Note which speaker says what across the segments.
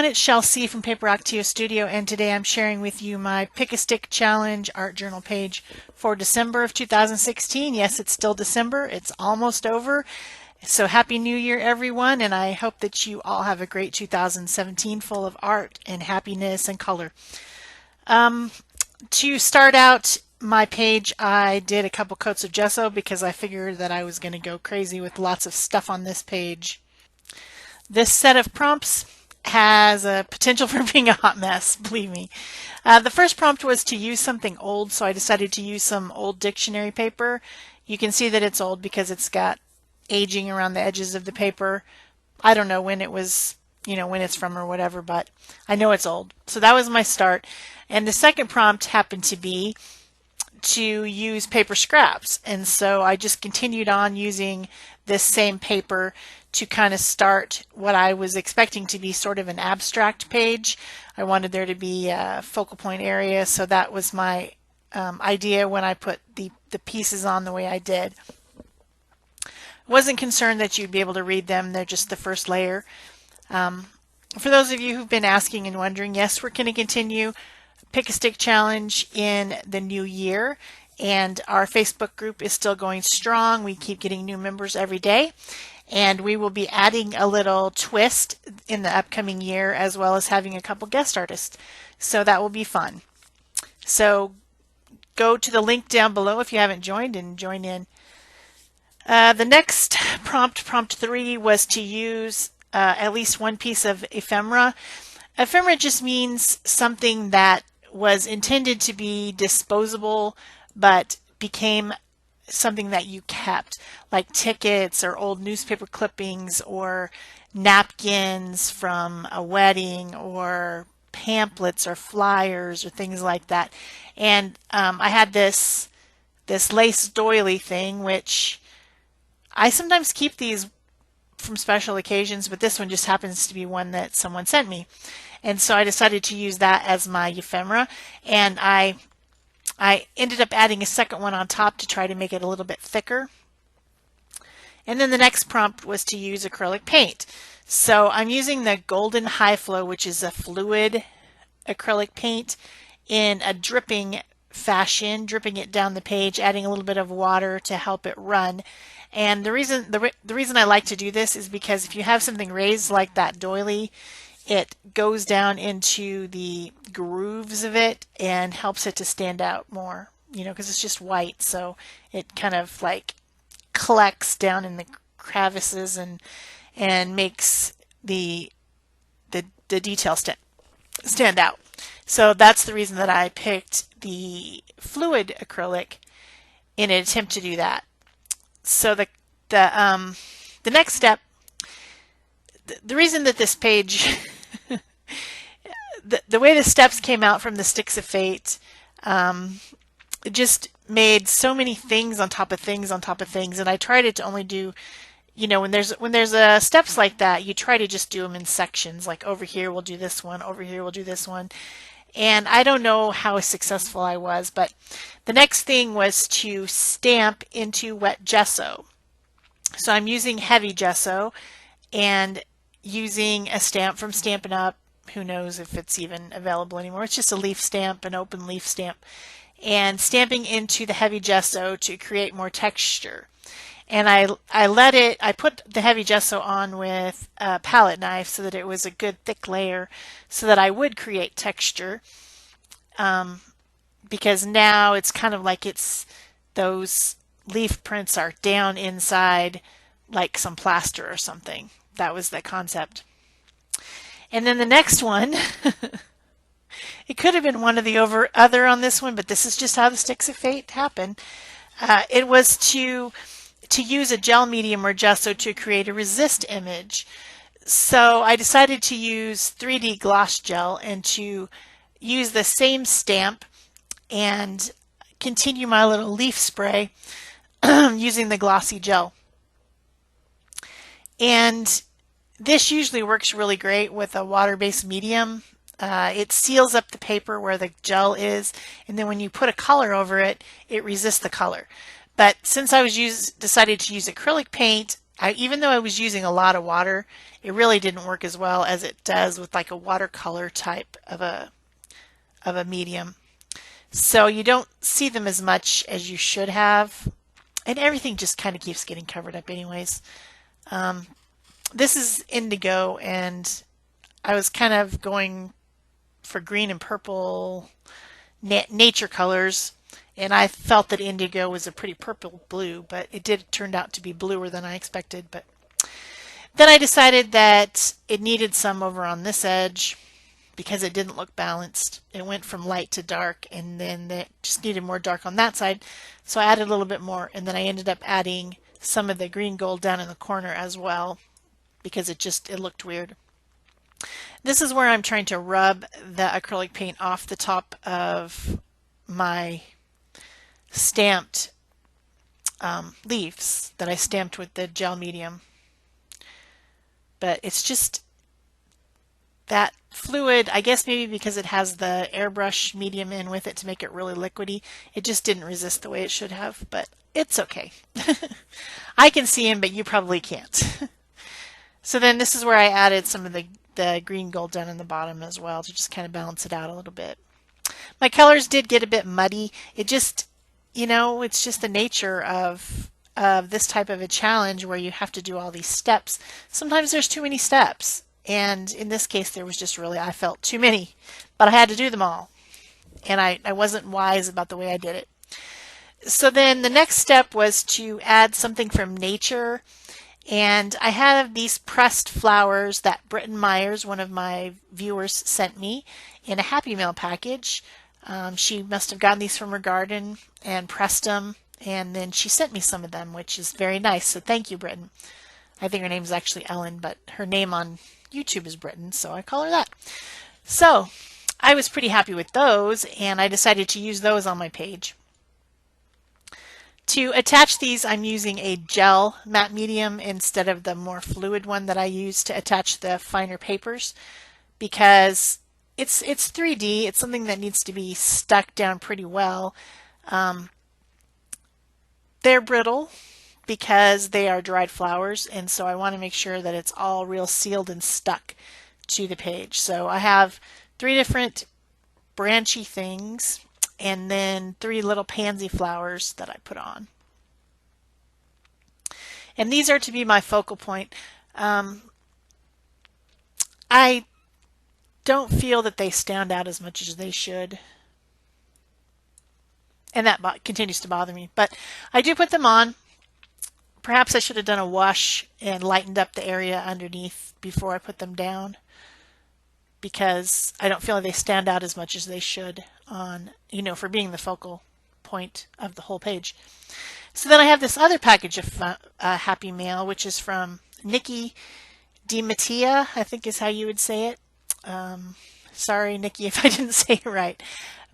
Speaker 1: it's Shel from Paper Actio Studio, and today I'm sharing with you my Pick a Stick Challenge art journal page for December of 2016. Yes, it's still December. It's almost over. So Happy New Year, everyone, and I hope that you all have a great 2017 full of art and happiness and color. To start out my page, I did a couple coats of gesso because I figured that I was going to go crazy with lots of stuff on this page. This set of prompts has a potential for being a hot mess, believe me. The first prompt was to use something old, so I decided to use some old dictionary paper. You can see that it's old because it's got aging around the edges of the paper. I don't know when it was, when it's from or whatever, but I know it's old. So that was my start. And the second prompt happened to be to use paper scraps. And so I just continued on using this same paper to kind of start what I was expecting to be sort of an abstract page. I wanted there to be a focal point area, so that was my idea when I put the pieces on the way I did. Wasn't concerned that you'd be able to read them. They're just the first layer. For those of you who've been asking and wondering, yes, we're going to continue Pick a Stick Challenge in the new year, and our Facebook group is still going strong. We keep getting new members every day, and we will be adding a little twist in the upcoming year, as well as having a couple guest artists. So that will be fun. So go to the link down below if you haven't joined and join in. The next prompt 3, was to use at least one piece of ephemera. Ephemera just means something that was intended to be disposable but became something that you kept, like tickets or old newspaper clippings or napkins from a wedding or pamphlets or flyers or things like that. And I had this lace doily thing, which I sometimes keep these from special occasions, but this one just happens to be one that someone sent me. And so I decided to use that as my ephemera, and I ended up adding a second one on top to try to make it a little bit thicker. And then the next prompt was to use acrylic paint. So I'm using the Golden High Flow, which is a fluid acrylic paint, in a dripping fashion, dripping it down the page, adding a little bit of water to help it run. And the reason I like to do this is because if you have something raised like that doily, it goes down into the grooves of it and helps it to stand out more, because it's just white, so it kind of like collects down in the crevices and makes the detail stand out. So that's the reason that I picked the fluid acrylic in an attempt to do that. So the next step, the reason that this page the way the steps came out from the Sticks of Fate, it just made so many things on top of things on top of things, and I tried to only do, when there's steps like that, you try to just do them in sections, like over here we'll do this one, over here we'll do this one, and I don't know how successful I was, but the next thing was to stamp into wet gesso. So I'm using heavy gesso and using a stamp from Stampin' Up. Who knows if it's even available anymore. It's just a leaf stamp, an open leaf stamp, and stamping into the heavy gesso to create more texture. And I put the heavy gesso on with a palette knife so that it was a good thick layer so that I would create texture, because now it's kind of like those leaf prints are down inside like some plaster or something. That was the concept. And then the next one, it could have been one of the other on this one, but this is just how the Sticks of Fate happen. It was to use a gel medium or gesso to create a resist image. So I decided to use 3D gloss gel and to use the same stamp and continue my little leaf spray using the glossy gel. And this usually works really great with a water-based medium. It seals up the paper where the gel is, and then when you put a color over it, it resists the color. But since I decided to use acrylic paint, Even though I was using a lot of water, it really didn't work as well as it does with like a watercolor type of a medium. So you don't see them as much as you should have, and everything just kind of keeps getting covered up anyways. This is indigo, and I was kind of going for green and purple nature colors, and I felt that indigo was a pretty purple blue, but it did turn out to be bluer than I expected. But then I decided that it needed some over on this edge because it didn't look balanced. It went from light to dark, and then it just needed more dark on that side. So I added a little bit more, and then I ended up adding some of the green gold down in the corner as well because it looked weird. This is where I'm trying to rub the acrylic paint off the top of my stamped leaves that I stamped with the gel medium. But it's just that fluid, I guess maybe because it has the airbrush medium in with it to make it really liquidy, it just didn't resist the way it should have, but it's okay. I can see him, but you probably can't. So then this is where I added some of the green gold down in the bottom as well to just kind of balance it out a little bit. My colors did get a bit muddy. It just, it's just the nature of this type of a challenge where you have to do all these steps. Sometimes there's too many steps. And in this case, there was just really, I felt too many, but I had to do them all. And I wasn't wise about the way I did it. So then the next step was to add something from nature. And I have these pressed flowers that Britton Myers, one of my viewers, sent me in a Happy Mail package. She must have gotten these from her garden and pressed them. And then she sent me some of them, which is very nice. So thank you, Britton. I think her name is actually Ellen, but her name on YouTube is Britton, so I call her that. So I was pretty happy with those, and I decided to use those on my page. To attach these, I'm using a gel matte medium instead of the more fluid one that I use to attach the finer papers, because it's 3D. It's something that needs to be stuck down pretty well. They're brittle because they are dried flowers, and so I want to make sure that it's all real sealed and stuck to the page. So I have 3 different branchy things and then 3 little pansy flowers that I put on. And these are to be my focal point. I don't feel that they stand out as much as they should. And that continues to bother me. But I do put them on. Perhaps I should have done a wash and lightened up the area underneath before I put them down, because I don't feel like they stand out as much as they should on, for being the focal point of the whole page. So then I have this other package of Happy Mail, which is from Nikki DiMattia, I think is how you would say it. Sorry, Nikki, if I didn't say it right.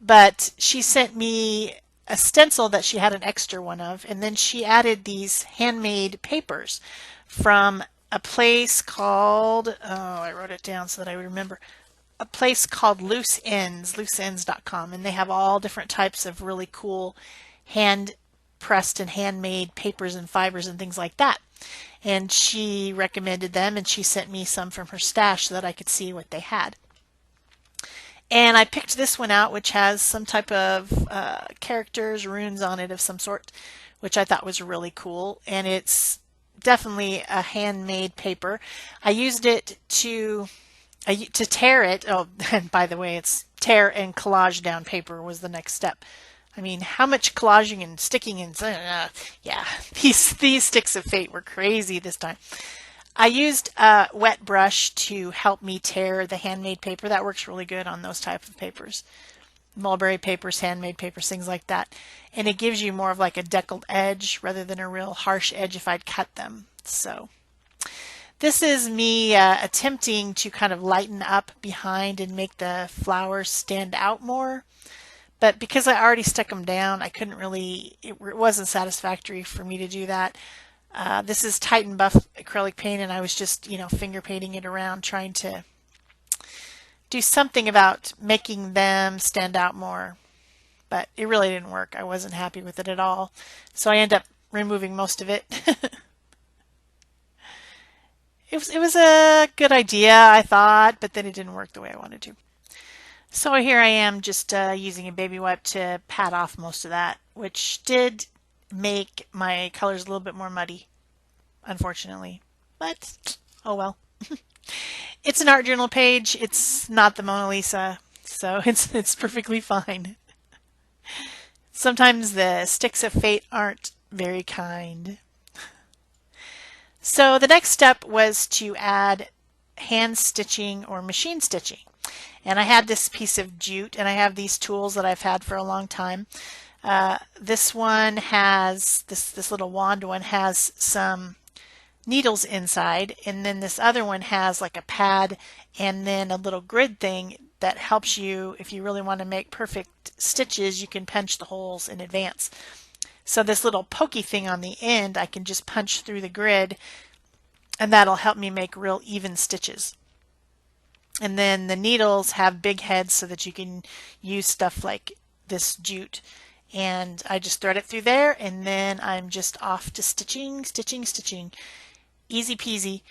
Speaker 1: But she sent me a stencil that she had an extra one of, and then she added these handmade papers from a place called, I wrote it down so that I would remember, a place called Loose Ends, looseends.com, and they have all different types of really cool hand pressed and handmade papers and fibers and things like that. And she recommended them, and she sent me some from her stash so that I could see what they had. And I picked this one out, which has some type of characters, runes on it of some sort, which I thought was really cool. And it's definitely a handmade paper. I used it to tear it. Oh, and by the way, it's tear and collage down paper was the next step. I mean, how much collaging and sticking and yeah, these sticks of fate were crazy this time. I used a wet brush to help me tear the handmade paper. That works really good on those type of papers. Mulberry papers, handmade papers, things like that. And it gives you more of like a deckled edge rather than a real harsh edge if I'd cut them. So this is me attempting to kind of lighten up behind and make the flowers stand out more. But because I already stuck them down, I couldn't really, it wasn't satisfactory for me to do that. This is Titan Buff acrylic paint, and I was just, finger painting it around, trying to do something about making them stand out more. But it really didn't work. I wasn't happy with it at all. So I ended up removing most of it. it was a good idea, I thought, but then it didn't work the way I wanted to. So here I am just using a baby wipe to pat off most of that, which did make my colors a little bit more muddy, unfortunately. But, oh well. It's an art journal page. It's not the Mona Lisa, so it's perfectly fine. Sometimes the sticks of fate aren't very kind. So the next step was to add hand stitching or machine stitching. And I had this piece of jute, and I have these tools that I've had for a long time. This one has, this little wand one has some needles inside, and then this other one has like a pad and then a little grid thing that helps you, if you really want to make perfect stitches, you can punch the holes in advance. So this little pokey thing on the end, I can just punch through the grid, and that'll help me make real even stitches. And then the needles have big heads so that you can use stuff like this jute. And I just thread it through there, and then I'm just off to stitching, stitching, stitching. Easy peasy.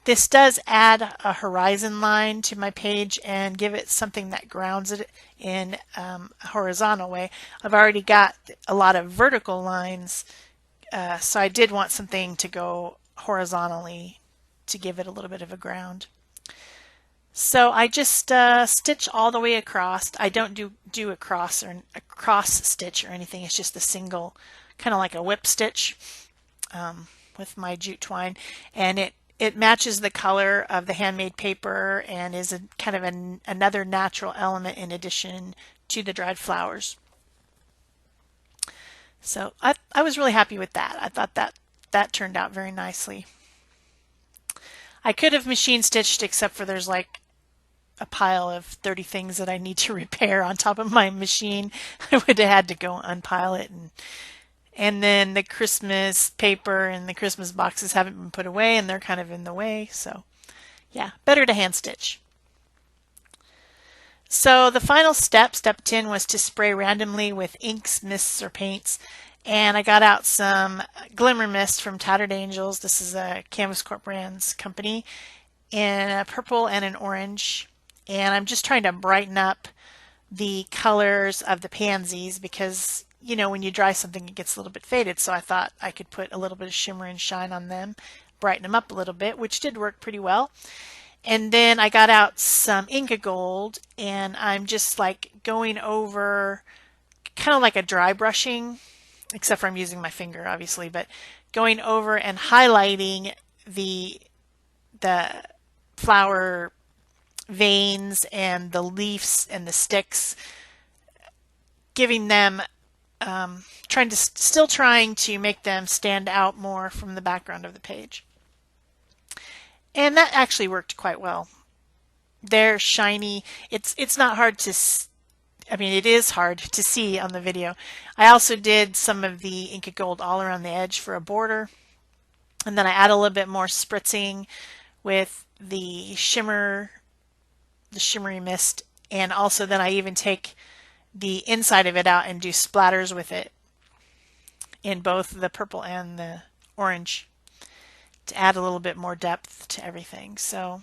Speaker 1: This does add a horizon line to my page and give it something that grounds it in a horizontal way. I've already got a lot of vertical lines, so I did want something to go horizontally to give it a little bit of a ground. So I just stitch all the way across. I don't do a cross or a cross stitch or anything. It's just a single, kind of like a whip stitch with my jute twine, and it matches the color of the handmade paper and is a kind of another natural element in addition to the dried flowers. So I was really happy with that. I thought that turned out very nicely. I could have machine stitched, except for there's like a pile of 30 things that I need to repair on top of my machine. I would have had to go unpile it, and then the Christmas paper and the Christmas boxes haven't been put away, and they're kind of in the way. So yeah, better to hand stitch. So the final step, step 10, was to spray randomly with inks, mists, or paints. And I got out some Glimmer Mist from Tattered Angels. This is a Canvas Corp Brands company, in a purple and an orange. And I'm just trying to brighten up the colors of the pansies because, you know, when you dry something, it gets a little bit faded. So I thought I could put a little bit of shimmer and shine on them, brighten them up a little bit, which did work pretty well. And then I got out some Inca Gold, and I'm just like going over, kind of like a dry brushing, except for I'm using my finger, obviously, but going over and highlighting the flower veins and the leaves and the sticks, giving them, still trying to make them stand out more from the background of the page. And that actually worked quite well. They're shiny. It's not hard to, I mean, it is hard to see on the video. I also did some of the Inca Gold all around the edge for a border. And then I add a little bit more spritzing with the shimmery mist. And also then I even take the inside of it out and do splatters with it in both the purple and the orange to add a little bit more depth to everything. So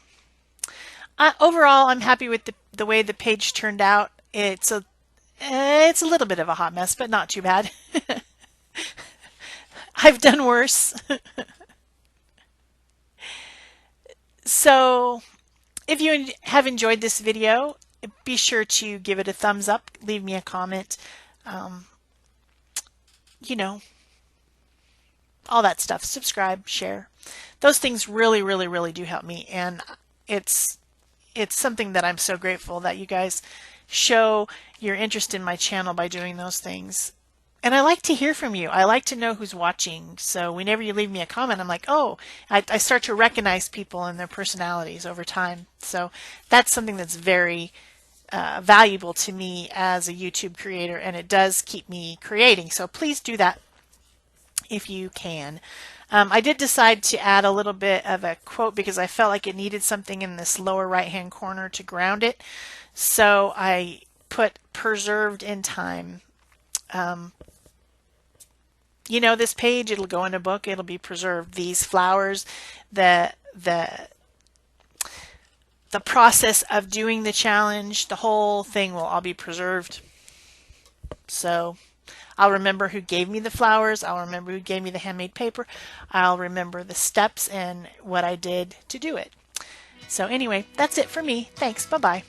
Speaker 1: overall, I'm happy with the way the page turned out. It's a little bit of a hot mess, but not too bad. I've done worse. So if you have enjoyed this video, be sure to give it a thumbs up, leave me a comment, you know, all that stuff. Subscribe, share. Those things really, really, really do help me, and it's something that I'm so grateful that you guys show your interest in my channel by doing those things. And I like to hear from you. I like to know who's watching. So whenever you leave me a comment, I'm like, oh, I start to recognize people and their personalities over time. So that's something that's very valuable to me as a YouTube creator, and it does keep me creating. So please do that if you can. I did decide to add a little bit of a quote because I felt like it needed something in this lower right hand corner to ground it. So I put preserved in time. You know, this page, it'll go in a book, it'll be preserved. These flowers, the the process of doing the challenge, the whole thing will all be preserved. So I'll remember who gave me the flowers. I'll remember who gave me the handmade paper. I'll remember the steps and what I did to do it. So anyway, that's it for me. Thanks. Bye-bye.